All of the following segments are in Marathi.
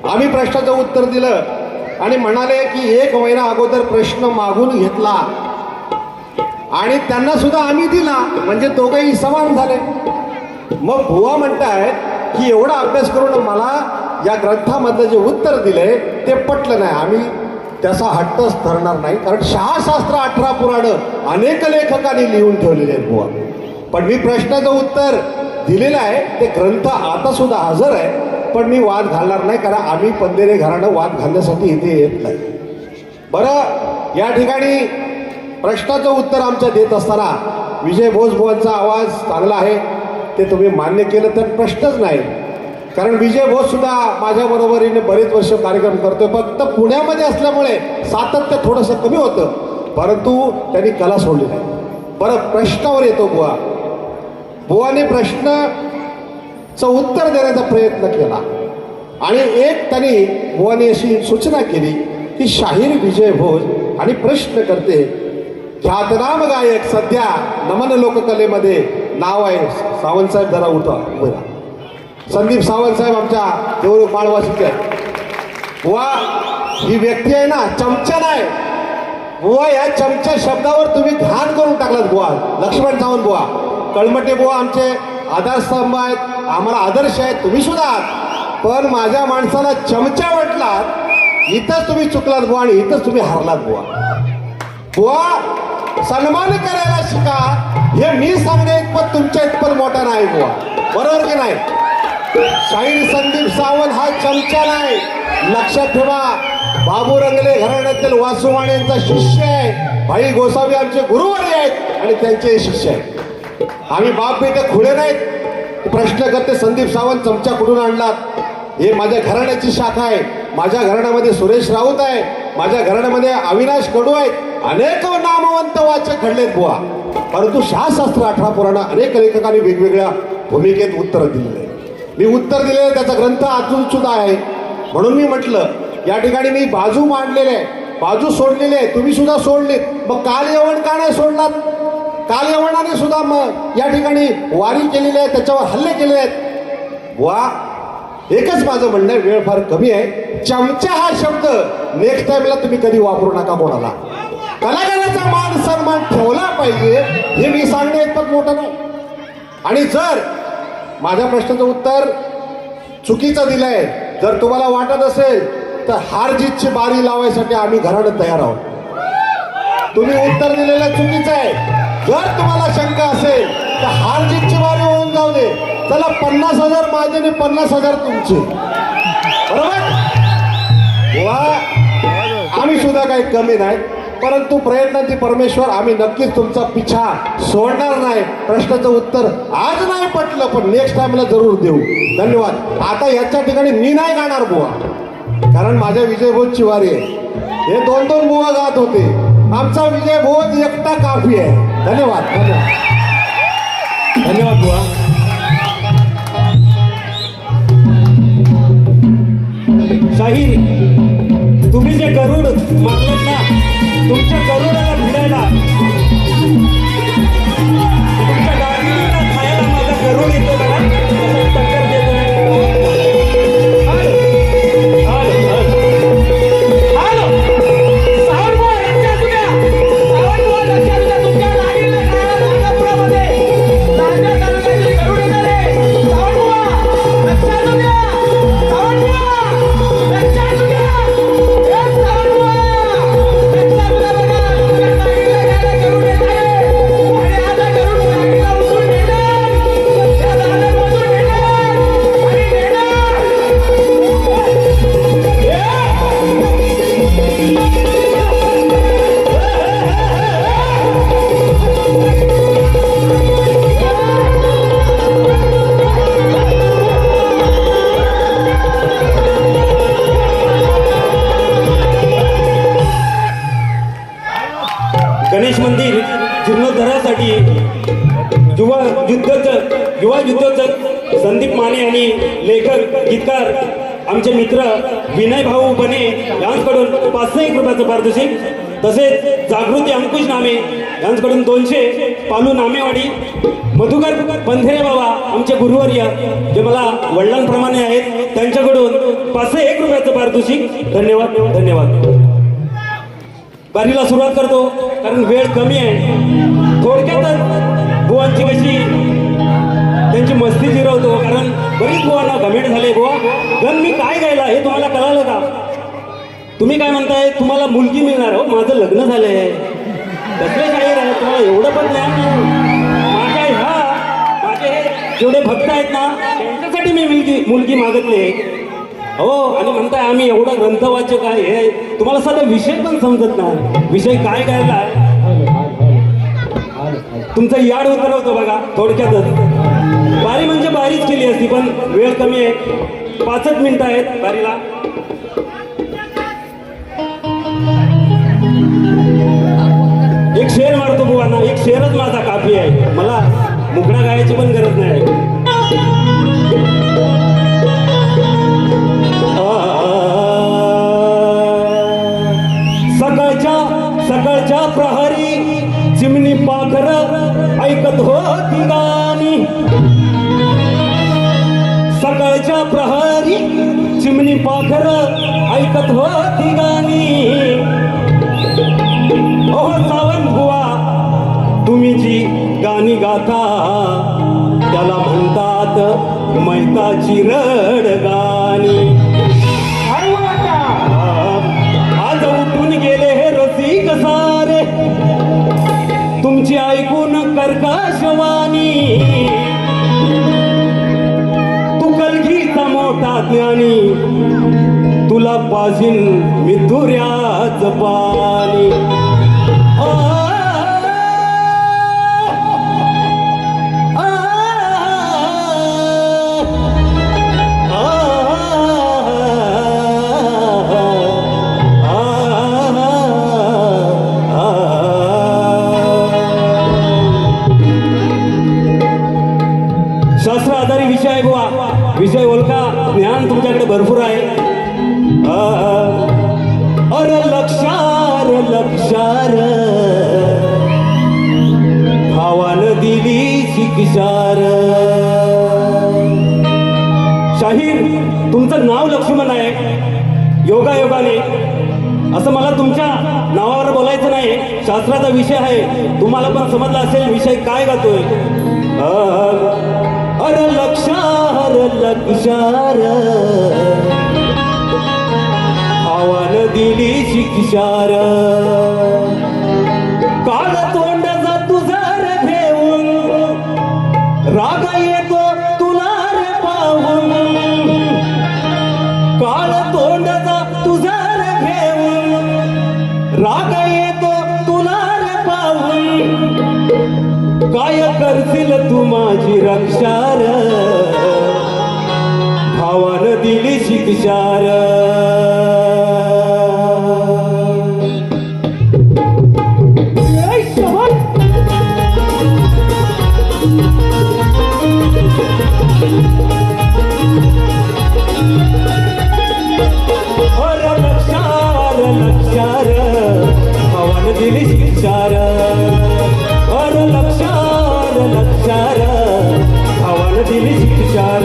आम्ही प्रश्नाचं उत्तर दिलं आणि म्हणाले की 1 महिना अगोदर प्रश्न मागून घेतला आणि त्यांना सुद्धा आम्ही दिला, म्हणजे दोघेही समान झाले. मग बुवा म्हणतायत की एवढा अभ्यास करून मला या ग्रंथामधलं जे उत्तर दिलंय ते पटलं नाही. आम्ही त्याचा हट्टच धरणार नाही, कारण 6 शास्त्र 18 पुराणं अनेक लेखकांनी लिहून ठेवलेले आहेत बुवा. पण मी प्रश्नाचं उत्तर दिलेलं आहे, ते ग्रंथ आता सुद्धा हजर आहे, पण मी वाद घालणार नाही, कारण आम्ही पंधेरे घराणं वाद घालण्यासाठी इथे येत नाही. बरं, या ठिकाणी प्रश्नाचं उत्तर आमच्या देत असताना विजय भोसबुवांचा आवाज चांगला आहे ते तुम्ही मान्य केलं तर प्रश्नच नाही. कारण विजय भोस सुद्धा माझ्या बरोबरीने बरेच वर्ष कार्यक्रम करतोय, फक्त पुण्यामध्ये असल्यामुळे सातत्य थोडंसं कमी होतं, परंतु त्यांनी कला सोडली नाही. बरं, प्रश्नावर येतो बुवा. बुवाने प्रश्नाचं उत्तर देण्याचा प्रयत्न केला आणि एक त्यांनी बुवाने अशी सूचना केली की शाहीर विजय भोज आणि प्रश्न करते ख्यातनाम गायक, सध्या नमन लोककलेमध्ये नाव आहे सावंतसाहेब. जरा उठा, बघा संदीप सावंतसाहेब आमच्या देऊळ माळवासीचे आहेत. बुवा ही व्यक्ती आहे ना, चमचा नाही बुवा, या चमचा शब्दावर तुम्ही घाण करून टाकलात बुवा. लक्ष्मण सावंत बुवा, कळमटे बुवा आमचे आधारस्तंभ आहेत, आम्हाला आदर्श आहेत, तुम्ही सुद्धा आहात. पण माझ्या माणसाला चमचा म्हटलात, इथंच तुम्ही चुकलात बुवा आणि इथंच तुम्ही हरलात बुवा. बुवा सन्मान करायला शिका, हे मी सांगणे इतपत तुमच्या इतपत मोठा नाही बुवा, बरोबर की नाही? शाहीर संदीप सावंत हा चमचा नाही, लक्षात ठेवा. बाबू रंगले घराण्यातील वासुवाण यांचा शिष्य आहे, भाई गोसावी आमचे गुरुवारी आहेत आणि त्यांचे शिष्य आहेत. आम्ही बाप बेटे खुळे नाहीत. प्रश्न करते संदीप सावंत चमचा कुठून आणलात? हे माझ्या घराण्याची शाखा आहे. माझ्या घराण्यामध्ये सुरेश राऊत आहे, माझ्या घराण्यामध्ये अविनाश कडू आहेत, अनेक नामवंत वाचक घडलेत बुवा. परंतु 6 शास्त्र 18 पुराण अनेक लेखकांनी वेगवेगळ्या भूमिकेत उत्तर दिलेले. मी उत्तर दिलेलं त्याचा ग्रंथ अजून सुद्धा आहे, म्हणून मी म्हटलं या ठिकाणी मी बाजू मांडलेले आहे, बाजू सोडलेली आहे, तुम्ही सुद्धा सोडलीत. मग काल यवण का नाही सोडलात? काल यवनाने सुद्धा मग या ठिकाणी वारी केलेली आहे, त्याच्यावर हल्ले केलेले आहेत. वा, एकच माझं म्हणणं आहे, वेळ फार कमी आहे. चमचा हा शब्द नेक्स्ट टाइमला तुम्ही कधी वापरू नका कोणाला. कलाकाराचा मान सन्मान ठेवला पाहिजे, हे मी सांगणे इतपत मोठं नाही. आणि जर माझ्या प्रश्नाचं उत्तर चुकीचं दिलंय, जर तुम्हाला वाटत असेल तर हार जीतची बारी लावायसाठी आम्ही घराणं तयार आहोत. तुम्ही उत्तर दिलेलं चुकीचं आहे. जर तुम्हाला शंका असेल तर हार जीतची बारी होऊन जाऊ दे, चला 50,000 माझे आणि 50,000 तुमचे, बरोबर? वा, आम्ही सुद्धा काही कमी नाही, परंतु प्रयत्नांची परमेश्वर आम्ही नक्कीच तुमचा पिछा सोडणार नाही. प्रश्नाचं उत्तर आज नाही पटलं, पण नेक्स्ट टाइमला जरूर देऊ. धन्यवाद. आता याच्या ठिकाणी मी नाही गाणार बुवा, कारण माझ्या विजय भोजची वारी आहे. हे 2-2 बुवा गात होते, आमचा विजय भोज एकटा काफी आहे. धन्यवाद. धन्यवाद. धन्यवाद बुवा. शाहीर, तुम्ही जे गरुड मारलं ना, तुमच्या गरुडाला भिडायला, तुमच्या गाडीला खायला माझा गरुड येतो बघा, टक्कर देतोय. गणेश मंदिर जीर्णोद्धारासाठी युवा युद्धोत्सव संदीप माने आणि लेखक गीतकार आमचे मित्र विनय भाऊ बने यांच्याकडून 501 रुपयाचं पारितोषिक. तसेच जागृती अंकुश नामे यांच्याकडून 200, पालू नामेवाडी, मधुकर बंधेरे बाबा आमचे गुरुवर्य जे मला वडिलांप्रमाणे आहेत त्यांच्याकडून 501 रुपयाचं पारितोषिक. धन्यवाद धन्यवाद. बारीला सुरुवात करतो कारण वेळ कमी आहे. थोडक्यातच बुवांची कशी त्यांची मस्ती जिरवतो कारण बरीच बुवांना घमेंट झाले. बुवा गण मी काय गायला हे तुम्हाला कळालं का? तुम्ही काय म्हणताय तुम्हाला मुलगी मिळणार? हो माझं लग्न झालंय. कसले शाहीर आहे तुम्हाला एवढं पण ज्ञान नाही. माझे जेवढे भक्त आहेत ना त्यांच्यासाठी मी मुलगी मागितले. हो आणि म्हणताय आम्ही एवढा ग्रंथवाचक आहे हे तुम्हाला साधा विषय पण समजत नाही. विषय काय गायला तुमचं याड उतरवतो बघा थोडक्यातच. बारी म्हणजे बारीच केली असती पण वेळ कमी आहे. 5च मिनिटं आहेत बारीला. एक शेर मारतो बुवांना. एक शेरच माझा काफी आहे. मला मुकडा गायची पण गरज नाही. सकाळच्या प्रहरी चिमणी पाखर ऐकत होती गाणी. सकाळच्या प्रहरी चिमणी पाखर ऐकत होती गाणी. ओ सावंत बुवा तुम्ही जी गाणी गाता त्याला म्हणतात मैकाची रड गाणी. आज उठून गेले हे रसिक सारे तुमची ऐकून कर्कशवाणी. तू कलगीचा मोठा ज्ञानी तुला पाजीन मिथुऱ्याच पाणी. शास्त्र आधारित विषय आहे बुवा. विषय ओळखा. ज्ञान तुमच्याकडे भरपूर आहे. अरे लक्षार लक्षार भावानं दिली शिक्षार. शाहीर तुमचं नाव लक्ष्मण आहे. योगायोगाने असं मला तुमच्या नावावर बोलायचं नाही. शास्त्राचा विषय आहे. तुम्हाला पण समजला असेल विषय काय गातोय. अरे लक्षार लक्षार भावानं दिली शिक्षार. काळ तोंडाचा तुझा रे घेऊन राग येतो तुला रे पाहून. काळ तोंडाचा तुझा रे घेऊन राग येतो तुला रे पाहून. काय करशील तू माझी रक्षार भावानं दिली शिक्षार. लक्षार लक्षार भावानं दिली शिक्षार. लक्षार लक्षार भावानं दिली शिक्षार.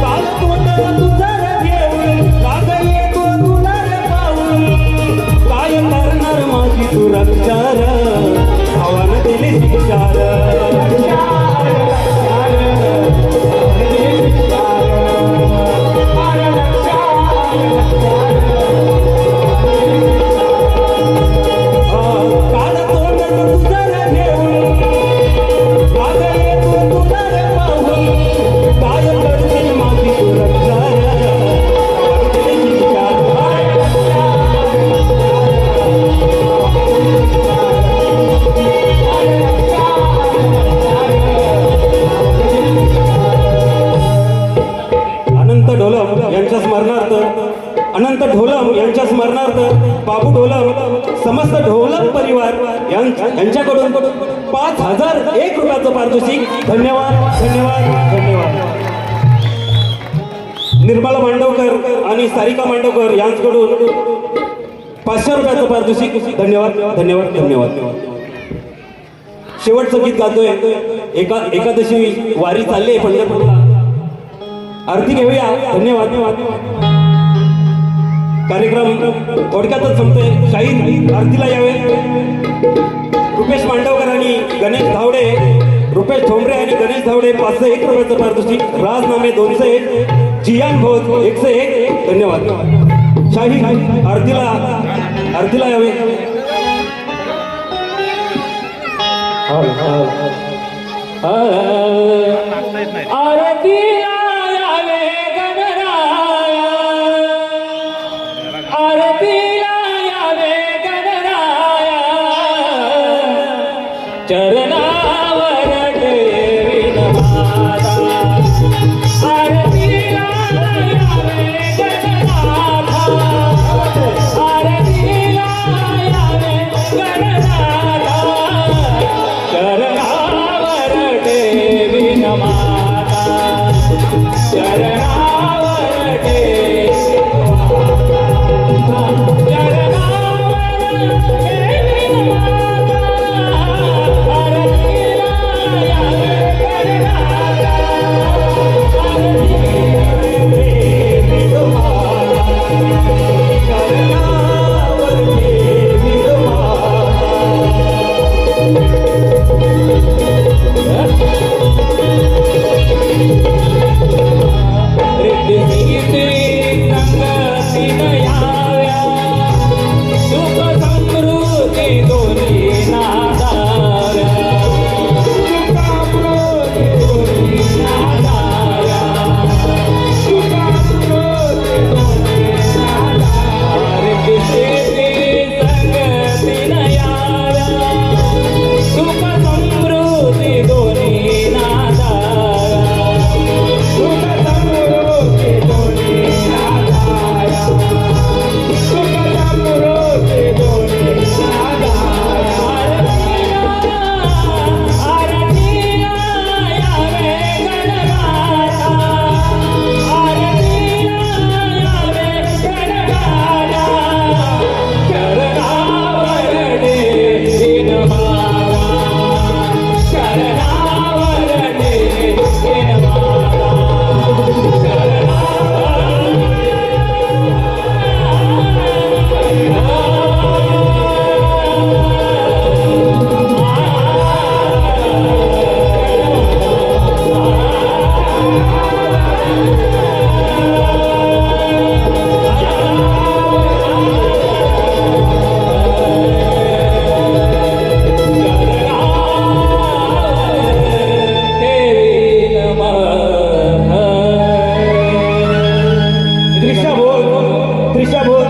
काल तोंडाला तुझा रे घेऊन राग येतो तुला रे पाहून. काय करणार माझी तू रक्षार भावानं दिली शिक्षार. काल तोंडाला तुझा रे घेऊन राग येतो तुला रे पाहून. काय करशील माझी तू रक्षार अनंत ढोलम यांच्या स्मरणार्थ अनंत ढोलम यांच्या स्मरणार्थ बाबू ढोलम समस्त ढोलम परिवार यांच्याकडून 5001 रुपयाचं पारितोषिक. धन्यवाद धन्यवाद धन्यवाद. निर्मला मांडवकर आणि सारिका मांडवकर यांच्याकडून 500 रुपयाचं पारितोषिक. धन्यवाद धन्यवाद धन्यवाद. शेवटचं गीत गातोय. एकादशी वारी चालली आहे पंढरपूरला. आरती घेऊया. धन्यवाद धन्यवाद. कार्यक्रम थोडक्यातच संपतोय. शाहीर आरतीला यावे. रुपेश मांडवकर आणि गणेश धावडे, रुपेश ठोंबरे आणि गणेश धावडे 501 रुपयाचं पारितोषिक. राजनामे 201, जियान भोज 101. धन्यवाद. शाहीर आरतीला यावे. आरतीला यावे गणराया, आरतीला यावे गणराया, चरणावर ठेवीन माझा. आरतीला यावे गणनाथा, आरतीला यावे गणनाथा, चरणावर ठेवीन माझा, चरणावर ठेवीन माझा, चरणावर ठेवीन माझा. आरतीला यावे गणनाथा, आरतीला ठेवीन माझा, चरणावर ठेवीन त्रिशा भोज